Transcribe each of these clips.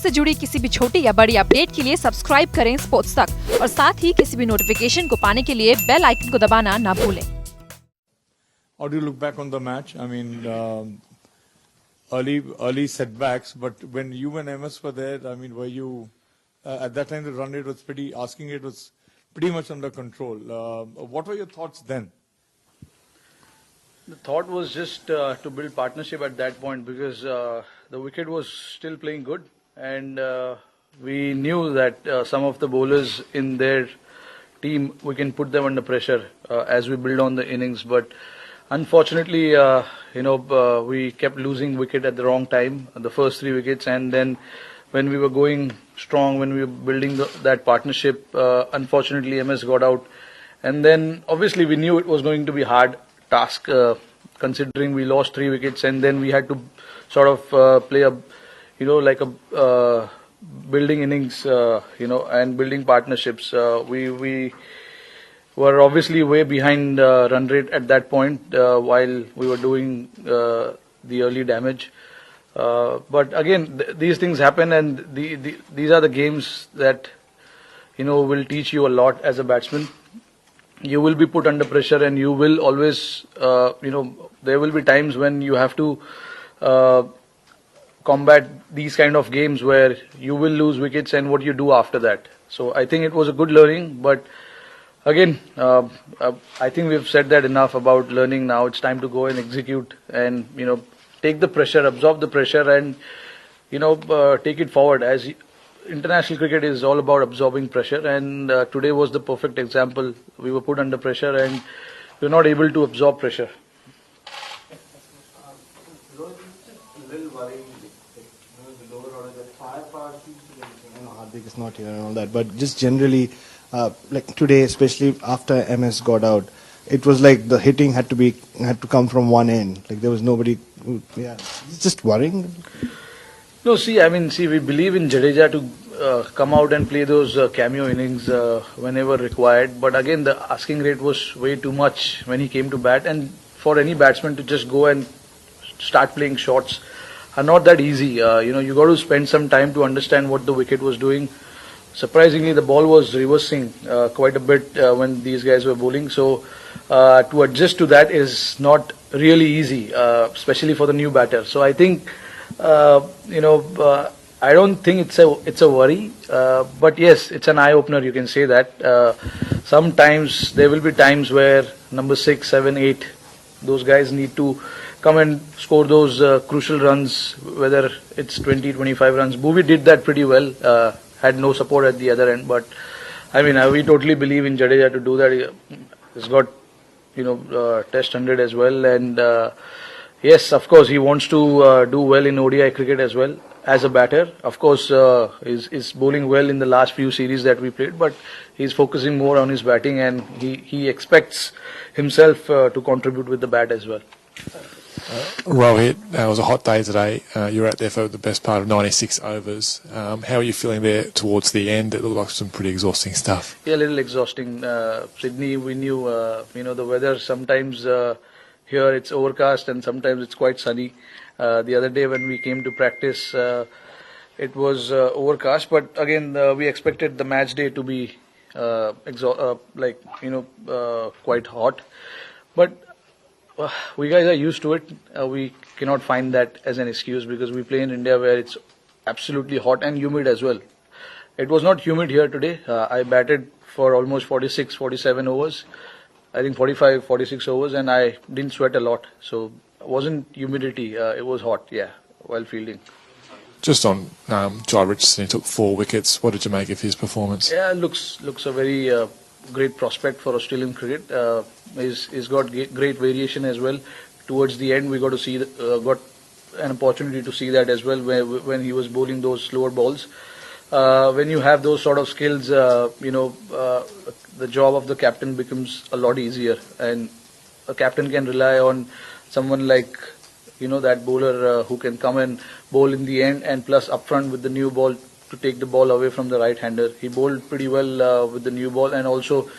से जुड़ी किसी भी छोटी या बड़ी अपडेट के लिए सब्सक्राइब करें स्पोर्ट्स तक और साथ ही किसी भी नोटिफिकेशन को पाने के लिए बेल आइकन को दबाना ना भूलें। How do you look back on the match? I mean, early setbacks, but when you and MS were there, I mean, were you at that time the run rate was pretty much under control. What were your thoughts then? The thought was just to build partnership at that point because the wicket was still playing good, and we knew that some of the bowlers in their team, we can put them under pressure as we build on the innings. But unfortunately, we kept losing wicket at the wrong time, the first 3 wickets, and then when we were going strong, when we were building that partnership, unfortunately MS got out, and then obviously we knew it was going to be hard task considering we lost 3 wickets, and then we had to sort of play a building innings, and building partnerships. We were obviously way behind run rate at that point while we were doing the early damage. But again, these things happen, and these are the games that will teach you a lot as a batsman. You will be put under pressure, and you will always, there will be times when you have to combat these kind of games where you will lose wickets and what you do after that. So I think it was a good learning, but again, I think we've said that enough about learning. Now it's time to go and execute and, take the pressure, absorb the pressure, and, take it forward. As international cricket is all about absorbing pressure, and today was the perfect example. We were put under pressure and we were not able to absorb pressure. Hardik is not here and all that, but just generally, like today, especially after MS got out, it was like the hitting had to come from one end. Like there was nobody. Yeah, it's just worrying. No, we believe in Jadeja to come out and play those cameo innings whenever required. But again, the asking rate was way too much when he came to bat, and for any batsman to just go and start playing shots are not that easy. You got to spend some time to understand what the wicket was doing. Surprisingly, the ball was reversing quite a bit when these guys were bowling. So to adjust to that is not really easy, especially for the new batter. So I think, I don't think it's a worry. But yes, it's an eye opener. You can say that. Sometimes there will be times where number 6, 7, 8, those guys need to come and score those crucial runs, whether it's 20, 25 runs. Bhuvi did that pretty well. Had no support at the other end, but we totally believe in Jadeja to do that. He's got test 100 as well, and yes, of course he wants to do well in ODI cricket as well as a batter. Of course, is bowling well in the last few series that we played, but he's focusing more on his batting, and he expects himself to contribute with the bat as well. Rohit, it was a hot day today. You were out there for the best part of 96 overs. How are you feeling there towards the end? It looked like some pretty exhausting stuff. Yeah, a little exhausting. Sydney, we knew, the weather sometimes here it's overcast and sometimes it's quite sunny. The other day when we came to practice, it was overcast, but again, we expected the match day to be quite hot. But we guys are used to it. We cannot find that as an excuse because we play in India where it's absolutely hot and humid as well. It was not humid here today. I batted for almost 46, 47 overs. I think 45, 46 overs, and I didn't sweat a lot. So it wasn't humidity. It was hot, while fielding. Just on Jai Richardson, he took 4 wickets. What did you make of his performance? Yeah, looks a very great prospect for Australian cricket. He's got great variation as well. Towards the end, we got an opportunity to see that as well when he was bowling those slower balls. When you have those sort of skills, the job of the captain becomes a lot easier, and a captain can rely on someone like that bowler who can come and bowl in the end and plus up front with the new ball to take the ball away from the right-hander. He bowled pretty well with the new ball and also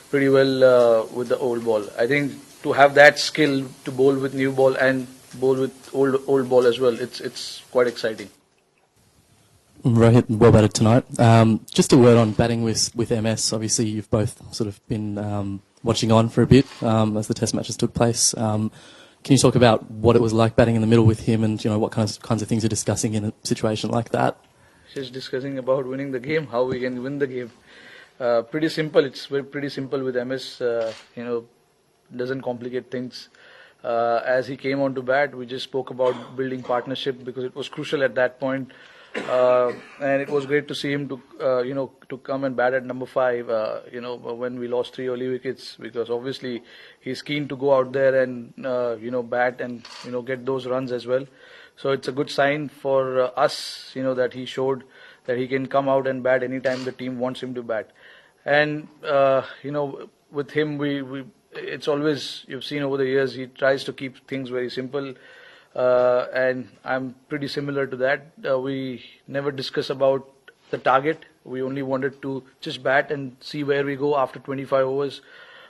pretty well with the old ball. I think to have that skill to bowl with new ball and bowl with old ball as well, it's quite exciting. Rohit, well batted tonight. Just a word on batting with MS. Obviously, you've both sort of been watching on for a bit as the Test matches took place. Can you talk about what it was like batting in the middle with him, and what kinds of things you're discussing in a situation like that? Just discussing about winning the game, how we can win the game. Pretty simple. It's pretty simple with MS. Doesn't complicate things. As he came on to bat, we just spoke about building partnership because it was crucial at that point. And it was great to see him to come and bat at number 5. When we lost 3 early wickets, because obviously he's keen to go out there and bat and get those runs as well. So it's a good sign for us, that he showed that he can come out and bat anytime the team wants him to bat. And with him, it's always, you've seen over the years, he tries to keep things very simple. And I'm pretty similar to that. We never discuss about the target. We only wanted to just bat and see where we go after 25 overs.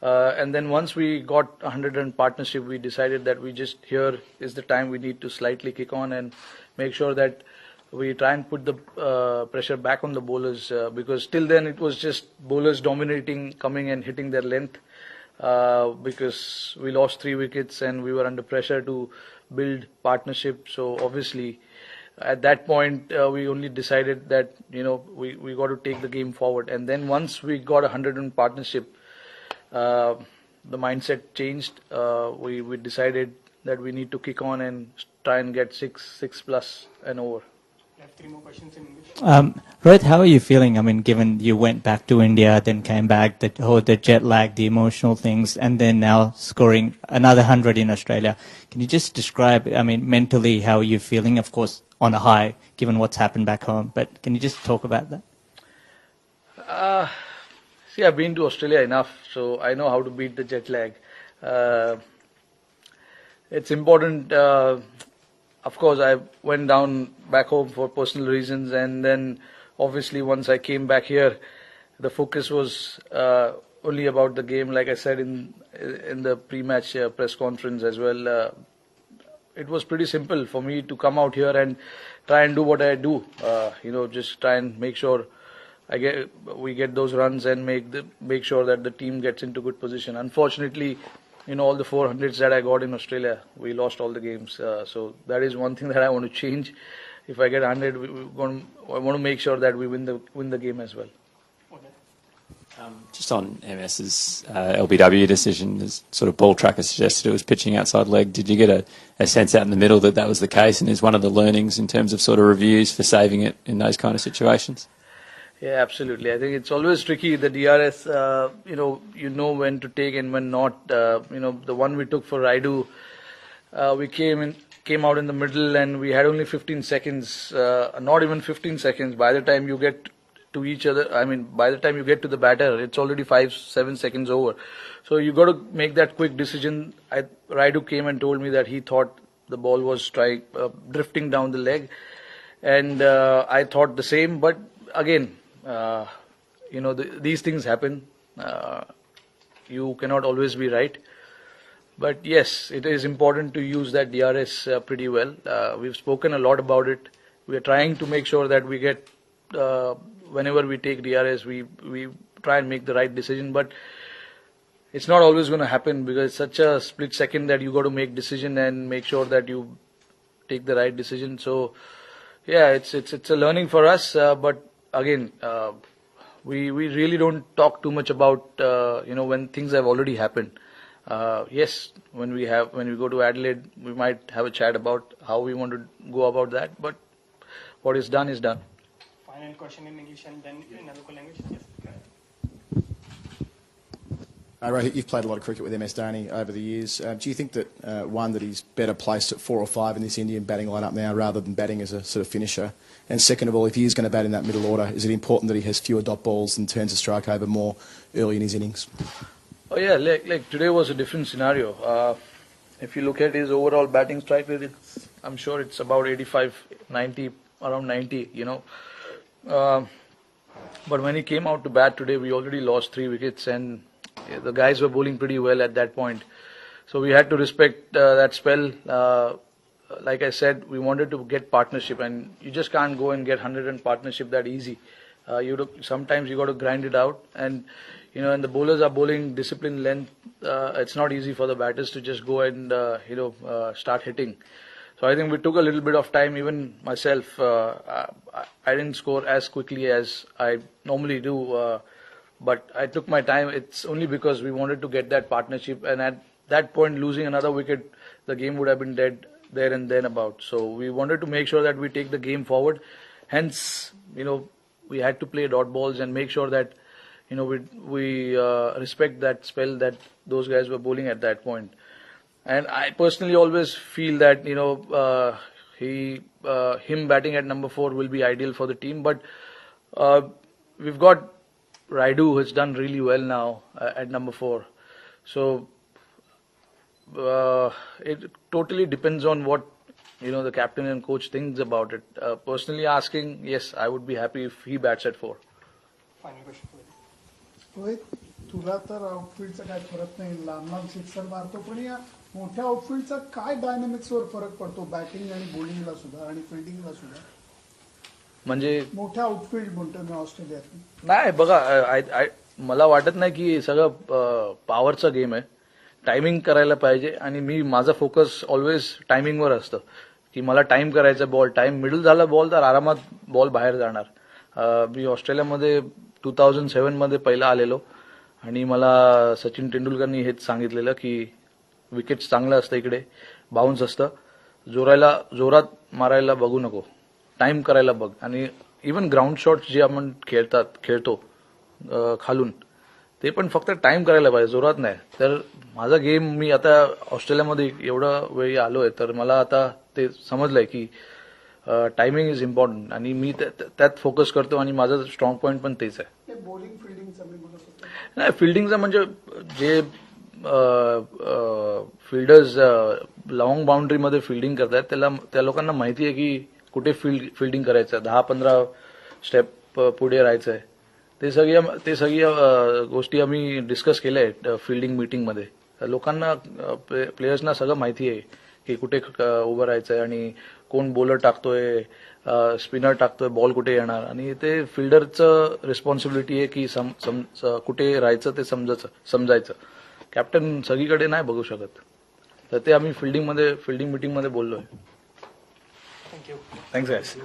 And then once we got 100-run partnership, we decided that here is the time we need to slightly kick on and make sure that we try and put the pressure back on the bowlers, because till then it was just bowlers dominating, coming and hitting their length, because we lost 3 wickets and we were under pressure to build partnership. So obviously at that point we only decided that we got to take the game forward. And then once we got 100-run partnership, the mindset changed. We decided that we need to kick on and try and get 6 plus and over. I have 3 more questions in English. Rohit, how are you feeling? I mean, given you went back to India, then came back, the jet lag, the emotional things, and then now scoring another 100 in Australia. Can you just describe, mentally, how are you feeling? Of course, on a high, given what's happened back home. But can you just talk about that? See, I've been to Australia enough, so I know how to beat the jet lag. It's important. Of course, I went down back home for personal reasons, and then obviously once I came back here, the focus was only about the game. Like I said in the pre-match press conference as well, it was pretty simple for me to come out here and try and do what I do. Just try and make sure we get those runs and make sure that the team gets into good position. Unfortunately, all the 400s that I got in Australia, we lost all the games. So that is one thing that I want to change. If I get 100, I want to make sure that we win the game as well. Just on MS's LBW decision, as sort of ball tracker suggested it was pitching outside leg. Did you get a sense out in the middle that was the case, and is one of the learnings in terms of sort of reviews for saving it in those kind of situations? Yeah, absolutely. I think it's always tricky. The DRS, you know when to take and when not. The one we took for Raidu, we came out in the middle and we had only 15 seconds, not even 15 seconds. By the time you get to each other, by the time you get to the batter, it's already 5-7 seconds over. So you got to make that quick decision. Raidu came and told me that he thought the ball was drifting down the leg, and I thought the same. But again, these things happen. You cannot always be right. But yes, it is important to use that DRS pretty well. We've spoken a lot about it. We are trying to make sure that we get, whenever we take DRS, we try and make the right decision. But it's not always going to happen, because it's such a split second that you got to make decision and make sure that you take the right decision. So yeah, it's a learning for us. But again, we really don't talk too much about when things have already happened. Yes, when we go to Adelaide, we might have a chat about how we want to go about that. But what is done is done. Final question in English and then in local language. Yes. Rohit, you've played a lot of cricket with MS Dhoni over the years. Do you think that, that he's better placed at 4 or 5 in this Indian batting lineup now rather than batting as a sort of finisher? And second of all, if he is going to bat in that middle order, is it important that he has fewer dot balls and turns the strike over more early in his innings? Oh yeah, like today was a different scenario. If you look at his overall batting strike rate, I'm sure it's about 85, 90, around 90, But when he came out to bat today, we already lost 3 wickets and the guys were bowling pretty well at that point. So we had to respect that spell. like I said, we wanted to get partnership, and you just can't go and get 100 in partnership that easy. Sometimes you got to grind it out, and and the bowlers are bowling discipline length. It's not easy for the batters to just go and start hitting. So I think we took a little bit of time. Even myself, I didn't score as quickly as I normally do, but I took my time. It's only because we wanted to get that partnership, and at that point, losing another wicket, the game would have been dead there and then about. So we wanted to make sure that we take the game forward. Hence, we had to play dot balls and make sure that we respect that spell that those guys were bowling at that point. And I personally always feel that him batting at number 4 will be ideal for the team. But we've got Raidu, who's done really well now at number 4. So it totally depends on what the captain and coach thinks about it. Personally asking, yes, I would be happy if he bats at 4. Final question for you. Rohit, तुला तर आउटफील्डचा काय फरक नाही, लांब लांब sixer मारतो, पण या मोठ्या आउटफील्डचा काय डायनामिक्सवर फरक पडतो बॅटिंग आणि बॉलिंगला सुद्धा आणि फिल्डिंगला सुद्धा? म्हणजे मोठ्या आउटफील्ड म्हणतो मी ऑस्ट्रेलियात. नाही बघा, मला वाटत नाही की सगळं पॉवरचा गेम आहे. टायमिंग करायला पाहिजे, आणि माझा फोकस ऑलवेज टायमिंगवर असतं की मला टाइम करायचा. टाइम मिडल झाला बॉल तर आरामात बॉल बाहेर जाणार. मी ऑस्ट्रेलियामध्ये 2007 मध्ये पहिला आलेलो, आणि मला सचिन तेंडुलकरनी हेच सांगितलेलं की विकेट चांगलं असतं, इकडे बाउन्स असतं, जोरात मारायला बघू नको, टाइम करायला बघ. आणि इवन ग्राउंड शॉट्स जे आपण खेळतो खालून, ते पण फक्त टाइम करायला पाहिजे, जोरात नाही. तर माझा गेम, मी आता ऑस्ट्रेलियामध्ये एवढं वेळी आलोय, तर मला आता ते समजलंय की टायमिंग इज इम्पॉर्टंट, आणि मी त्यात फोकस करतो, आणि माझं स्ट्रॉंग पॉईंट पण तेच आहे. बॉलिंग फिल्डिंगचा मी बोलत होतो. नाही, फिल्डिंगचं म्हणजे जे फिल्डर्स लॉंग बाउंड्रीमध्ये फिल्डिंग करतात, त्या लोकांना माहिती आहे की कुठे फिल्डिंग करायचं, 10-15 स्टेप पुढे राहायचंय. ते सगळ्या गोष्टी आम्ही डिस्कस केल्या आहेत फिल्डिंग मीटिंगमध्ये. लोकांना, प्लेयर्सना सगळं माहिती आहे की कुठे उभं राहायचंय, आणि कोण बॉलर टाकतोय, स्पिनर टाकतोय, बॉल कुठे येणार, आणि ते फिल्डरचं रिस्पॉन्सिबिलिटी आहे की कुठे राहायचं ते समजायचं. कॅप्टन सगळीकडे नाही बघू शकत, तर ते आम्ही फिल्डिंग मीटिंगमध्ये बोललोय. थँक्यू. Thanks guys.